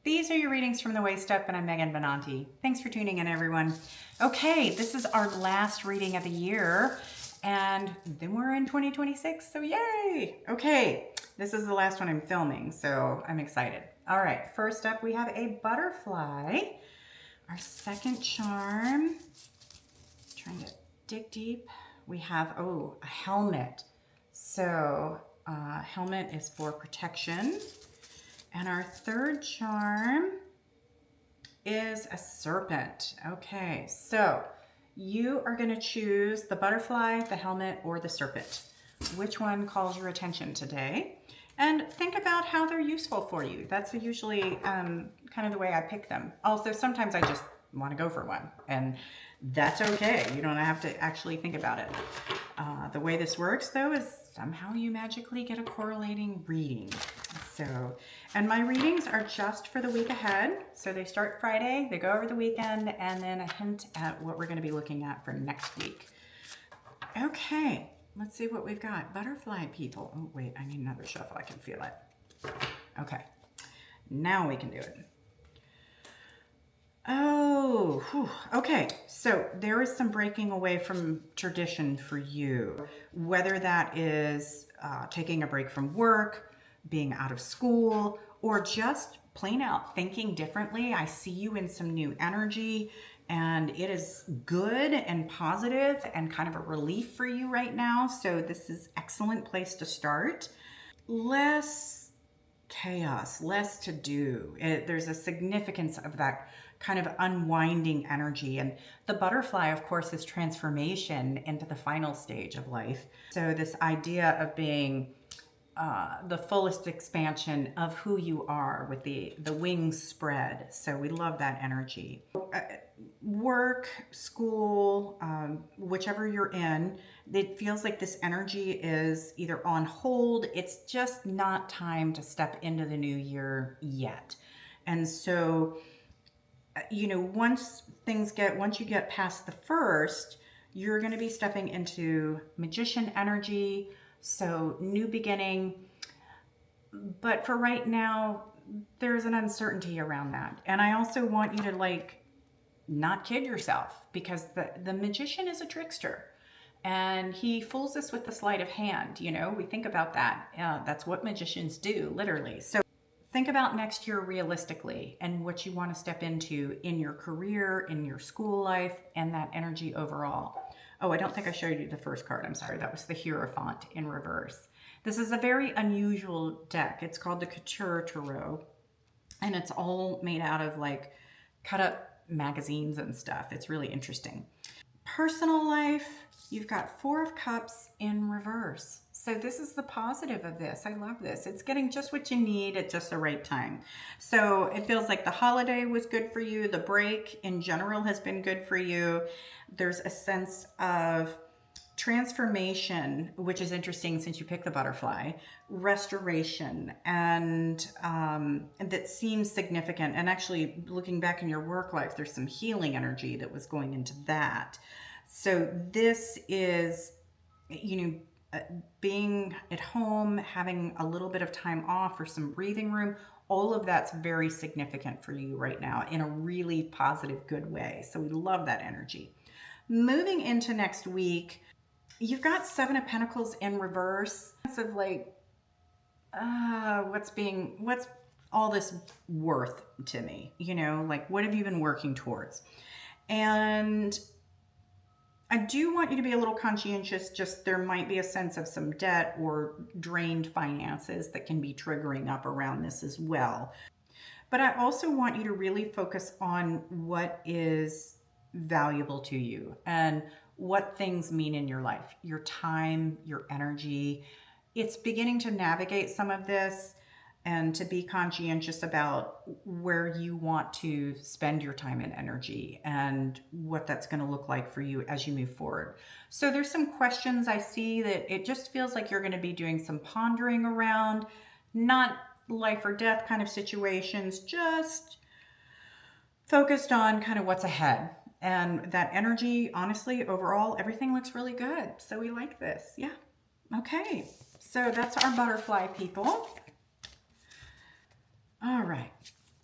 These are your readings from the Waist Up, and I'm Megan Benanti. Thanks for tuning in, everyone. Okay, this is our last reading of the year, and then we're in 2026, so yay! Okay, this is the last one I'm filming, so I'm excited. All right, first up we have a butterfly. Our second charm, trying to dig deep. We have, a helmet. So, helmet is for protection. And our third charm is a serpent. Okay, so you are going to choose the butterfly, the helmet, or the serpent. Which one calls your attention today? And think about how they're useful for you. That's usually kind of the way I pick them. Also, sometimes I just want to go for one, and that's okay. You don't have to actually think about it. The way this works, though, is somehow you magically get a correlating reading. So, and my readings are just for the week ahead. So they start Friday, they go over the weekend, and then a hint at what we're going to be looking at for next week. Okay, let's see what we've got. Butterfly people. Oh, wait, I need another shuffle. I can feel it. Okay, now we can do it. Oh, whew. Okay. So there is some breaking away from tradition for you, whether that is taking a break from work, being out of school, or just plain out thinking differently. I see you in some new energy, and it is good and positive and kind of a relief for you right now. So this is an excellent place to start. Less chaos, less to do. There's a significance of that kind of unwinding energy. And the butterfly, of course, is transformation into the final stage of life. So this idea of being the fullest expansion of who you are with the wings spread. So we love that energy. Work, school, whichever you're in, it feels like this energy is either on hold. It's just not time to step into the new year yet. And so, once you get past the first, you're going to be stepping into magician energy. So new beginning. But for right now, there's an uncertainty around that. And I also want you to not kid yourself, because the magician is a trickster. And he fools us with the sleight of hand. We think about that. That's what magicians do, literally. So think about next year realistically and what you want to step into in your career, in your school life, and that energy overall. Oh, I don't think I showed you the first card. I'm sorry. That was the Hierophant in reverse. This is a very unusual deck. It's called the Couture Tarot, and it's all made out of cut up magazines and stuff. It's really interesting. Personal life, you've got Four of Cups in reverse. So this is the positive of this. I love this. It's getting just what you need at just the right time. So it feels like the holiday was good for you. The break in general has been good for you. There's a sense of transformation, which is interesting since you picked the butterfly, restoration, and that seems significant. And actually, looking back in your work life, there's some healing energy that was going into that. So this is, being at home, having a little bit of time off or some breathing room, all of that's very significant for you right now in a really positive, good way. So we love that energy. Moving into next week, you've got Seven of Pentacles in reverse. It's of what's all this worth to me? What have you been working towards? And I do want you to be a little conscientious. Just there might be a sense of some debt or drained finances that can be triggering up around this as well. But I also want you to really focus on what is valuable to you and what things mean in your life, your time, your energy. It's beginning to navigate some of this and to be conscientious about where you want to spend your time and energy and what that's going to look like for you as you move forward. So there's some questions I see that it just feels like you're going to be doing some pondering around, not life or death kind of situations, just focused on kind of what's ahead. And that energy, honestly, overall, everything looks really good. So we like this. Yeah. Okay. So that's our butterfly people. All right.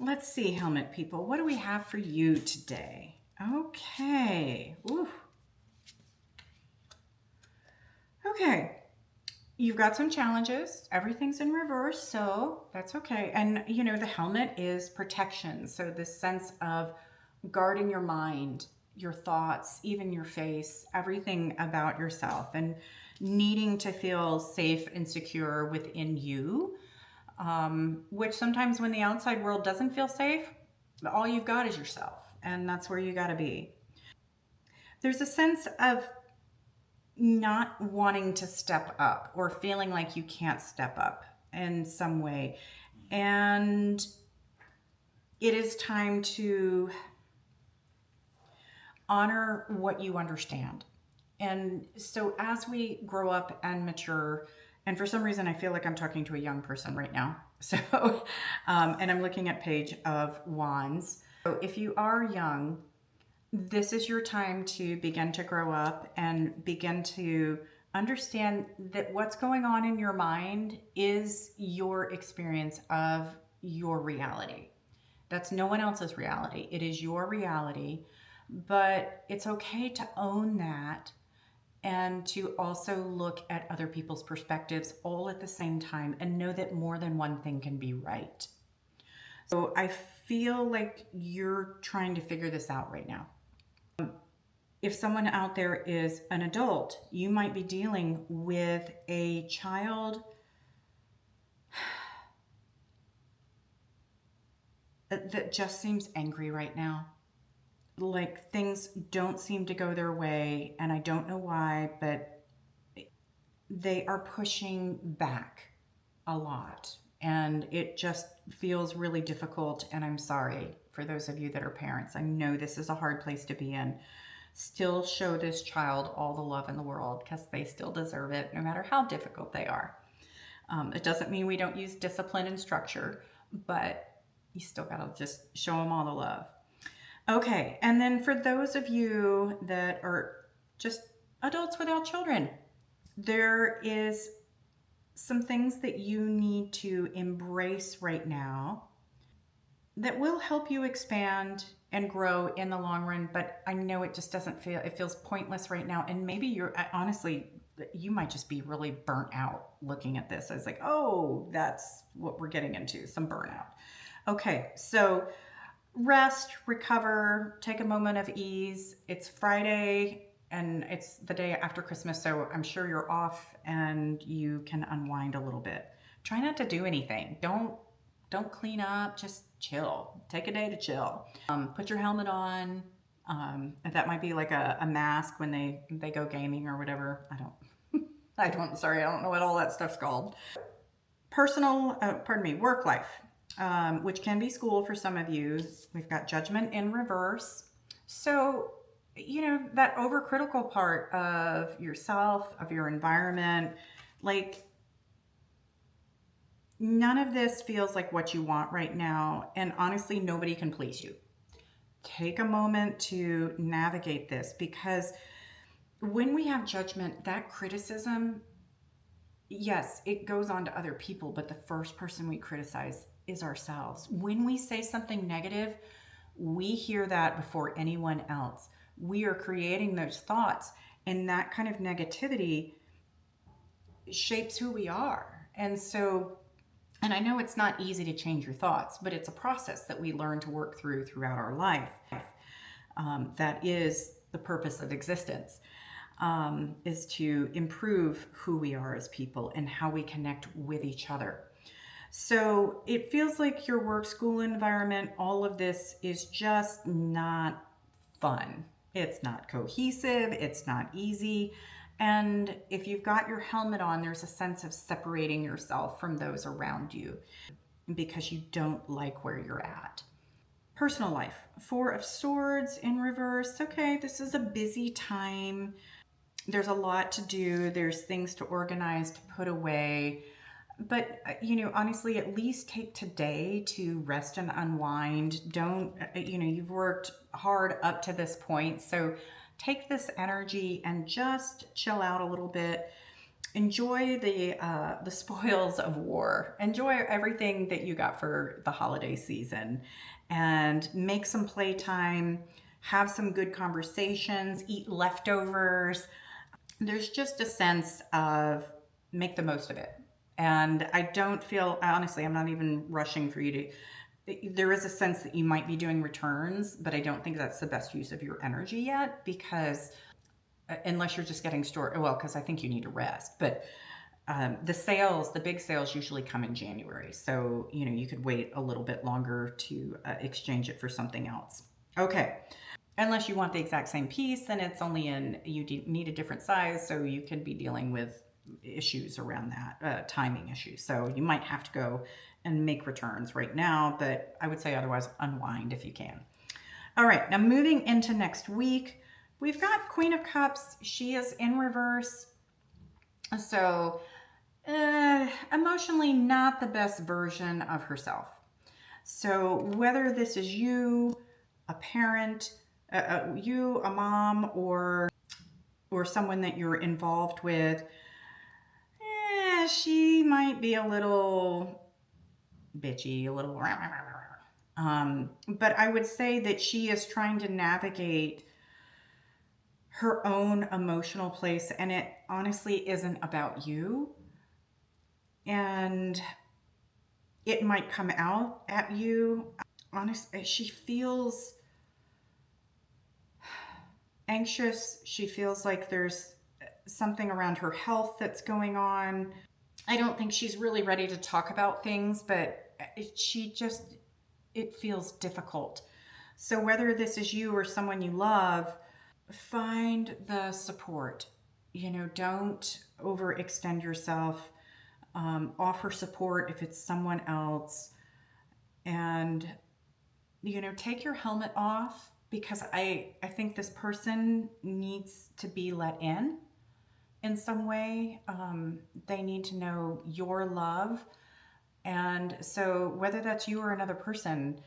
Let's see, helmet people, what do we have for you today? Okay. Ooh. Okay. You've got some challenges. Everything's in reverse, so that's okay. And you know, the helmet is protection. So this sense of guarding your mind, your thoughts, even your face, everything about yourself, and needing to feel safe and secure within you, which sometimes when the outside world doesn't feel safe, all you've got is yourself. And that's where you got to be. There's a sense of not wanting to step up or feeling like you can't step up in some way. And it is time to honor what you understand. And so as we grow up and mature, and for some reason I feel like I'm talking to a young person right now. So, and I'm looking at Page of Wands. So if you are young, this is your time to begin to grow up and begin to understand that what's going on in your mind is your experience of your reality. That's no one else's reality. It is your reality, but it's okay to own that and to also look at other people's perspectives all at the same time and know that more than one thing can be right. So I feel like you're trying to figure this out right now. If someone out there is an adult, you might be dealing with a child that just seems angry right now. Like things don't seem to go their way, and I don't know why, but they are pushing back a lot. And it just feels really difficult, and I'm sorry for those of you that are parents. I know this is a hard place to be in. Still show this child all the love in the world because they still deserve it no matter how difficult they are. It doesn't mean we don't use discipline and structure, but you still got to just show them all the love. Okay, and then for those of you that are just adults without children, there is some things that you need to embrace right now that will help you expand and grow in the long run. But I know it just doesn't feel, it feels pointless right now. And maybe you're honestly, you might just be really burnt out looking at this. I was like, oh, that's what we're getting into, some burnout. Okay, so rest, recover, take a moment of ease. It's Friday and it's the day after Christmas, so I'm sure you're off and you can unwind a little bit. Try not to do anything. Don't clean up, just chill. Take a day to chill. Put your helmet on. That might be like a mask when they go gaming or whatever. I don't know what all that stuff's called. Work life, which can be school for some of you. We've got Judgment in reverse. So, you know, that overcritical part of yourself, of your environment, like none of this feels like what you want right now. And honestly, nobody can please you. Take a moment to navigate this, because when we have judgment, that criticism, yes, it goes on to other people, but the first person we criticize is ourselves. When we say something negative, we hear that before anyone else. We are creating those thoughts, and that kind of negativity shapes who we are. And so, and I know it's not easy to change your thoughts, but it's a process that we learn to work through throughout our life. That is the purpose of existence, is to improve who we are as people and how we connect with each other. So it feels like your work, school environment, all of this is just not fun. It's not cohesive. It's not easy. And if you've got your helmet on, there's a sense of separating yourself from those around you because you don't like where you're at. Personal life, Four of Swords in reverse. Okay, this is a busy time. There's a lot to do. There's things to organize, to put away. But, you know, honestly, at least take today to rest and unwind. Don't, you know, you've worked hard up to this point. So take this energy and just chill out a little bit. enjoy the spoils of war. Enjoy everything that you got for the holiday season, and make some playtime. Have some good conversations. Eat leftovers. There's just a sense of make the most of it. And I don't feel, honestly, I'm not even rushing for you to, there is a sense that you might be doing returns, but I don't think that's the best use of your energy yet, because unless you're just getting store, well, because I think you need to rest. But the big sales usually come in January. So, you could wait a little bit longer to exchange it for something else. Okay. Unless you want the exact same piece, then it's only you need a different size. So you could be dealing with issues around that, timing issues. So you might have to go and make returns right now, but I would say otherwise unwind if you can. All right, now moving into next week, we've got Queen of Cups. She is in reverse. So emotionally not the best version of herself. So whether this is you, a parent, you, a mom, or someone that you're involved with, she might be a little bitchy, a little. But I would say that she is trying to navigate her own emotional place, and it honestly isn't about you. And it might come out at you. Honestly, she feels anxious. She feels like there's something around her health that's going on. I don't think she's really ready to talk about things, but it feels difficult. So whether this is you or someone you love, find the support. Don't overextend yourself. Offer support if it's someone else. And, take your helmet off, because I think this person needs to be let in some way. They need to know your love. And so whether that's you or another person,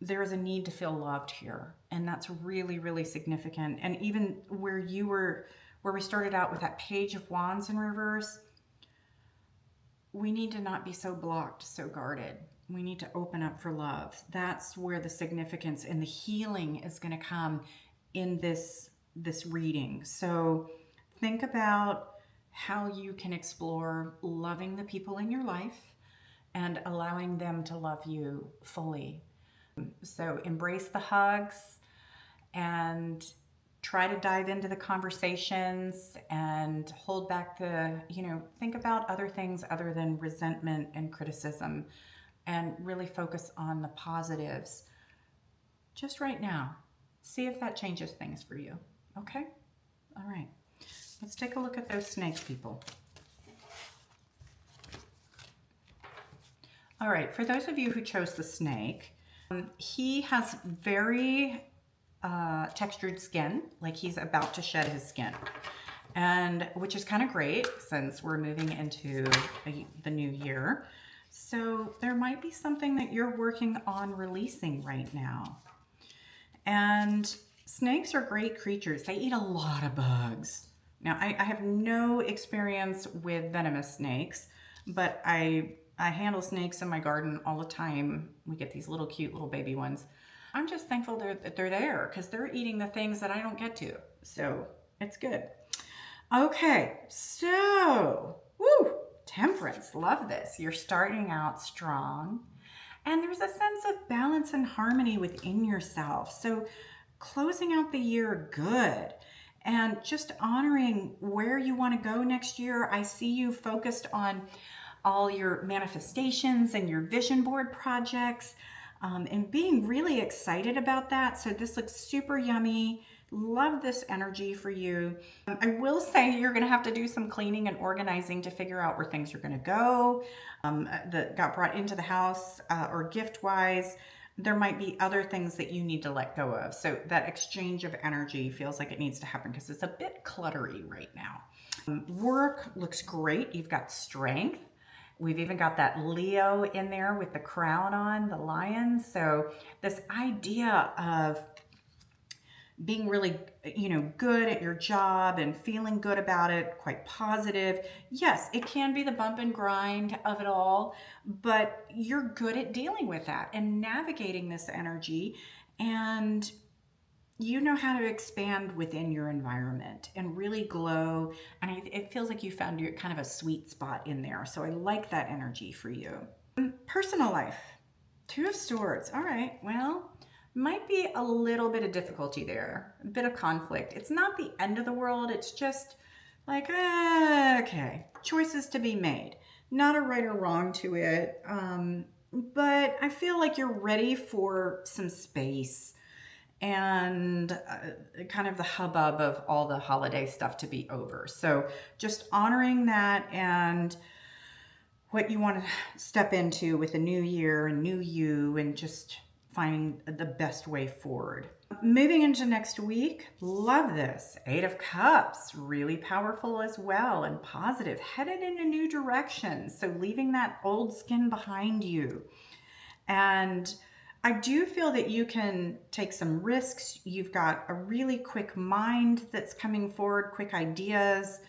there is a need to feel loved here. And that's really, really significant. And even where we started out with that Page of Wands in reverse, we need to not be so blocked, so guarded. We need to open up for love. That's where the significance and the healing is going to come in this reading. So think about how you can explore loving the people in your life and allowing them to love you fully. So embrace the hugs and try to dive into the conversations and hold back think about other things other than resentment and criticism, and really focus on the positives just right now. See if that changes things for you. Okay? All right. Let's take a look at those snake people. All right. For those of you who chose the snake, he has very textured skin, like he's about to shed his skin, and which is kind of great since we're moving into the new year. So there might be something that you're working on releasing right now. And snakes are great creatures. They eat a lot of bugs. Now, I have no experience with venomous snakes, but I handle snakes in my garden all the time. We get these little cute little baby ones. I'm just thankful that they're there, because they're eating the things that I don't get to. So it's good. Okay, so, woo, Temperance, love this. You're starting out strong, and there's a sense of balance and harmony within yourself. So closing out the year good, and just honoring where you want to go next year. I see you focused on all your manifestations and your vision board projects, and being really excited about that. So this looks super yummy. Love this energy for you. I will say you're going to have to do some cleaning and organizing to figure out where things are going to go that got brought into the house, or gift-wise. There might be other things that you need to let go of. So that exchange of energy feels like it needs to happen, because it's a bit cluttery right now. Work looks great. You've got strength. We've even got that Leo in there with the crown on, the lion. So this idea of being really, good at your job and feeling good about it, quite positive. Yes, it can be the bump and grind of it all, but you're good at dealing with that and navigating this energy. And you know how to expand within your environment and really glow. And it feels like you found your kind of a sweet spot in there. So I like that energy for you. Personal life, Two of Swords. All right, well, might be a little bit of difficulty there, a bit of conflict. It's not the end of the world. It's just like, okay, choices to be made. Not a right or wrong to it. But I feel like you're ready for some space and kind of the hubbub of all the holiday stuff to be over. So just honoring that and what you want to step into with a new year and new you, and just finding the best way forward. Moving into next week, love this. 8 of Cups, really powerful as well and positive, headed in a new direction. So leaving that old skin behind you. And I do feel that you can take some risks. You've got a really quick mind that's coming forward, quick ideas.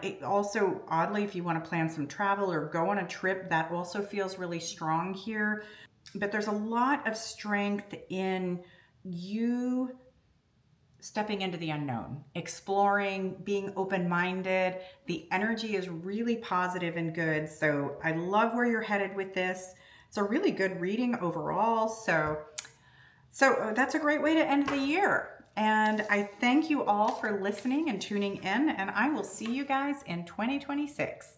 It also, oddly, if you want to plan some travel or go on a trip, that also feels really strong here. But there's a lot of strength in you stepping into the unknown, exploring, being open-minded. The energy is really positive and good. So I love where you're headed with this. It's a really good reading overall. So that's a great way to end the year. And I thank you all for listening and tuning in, and I will see you guys in 2026.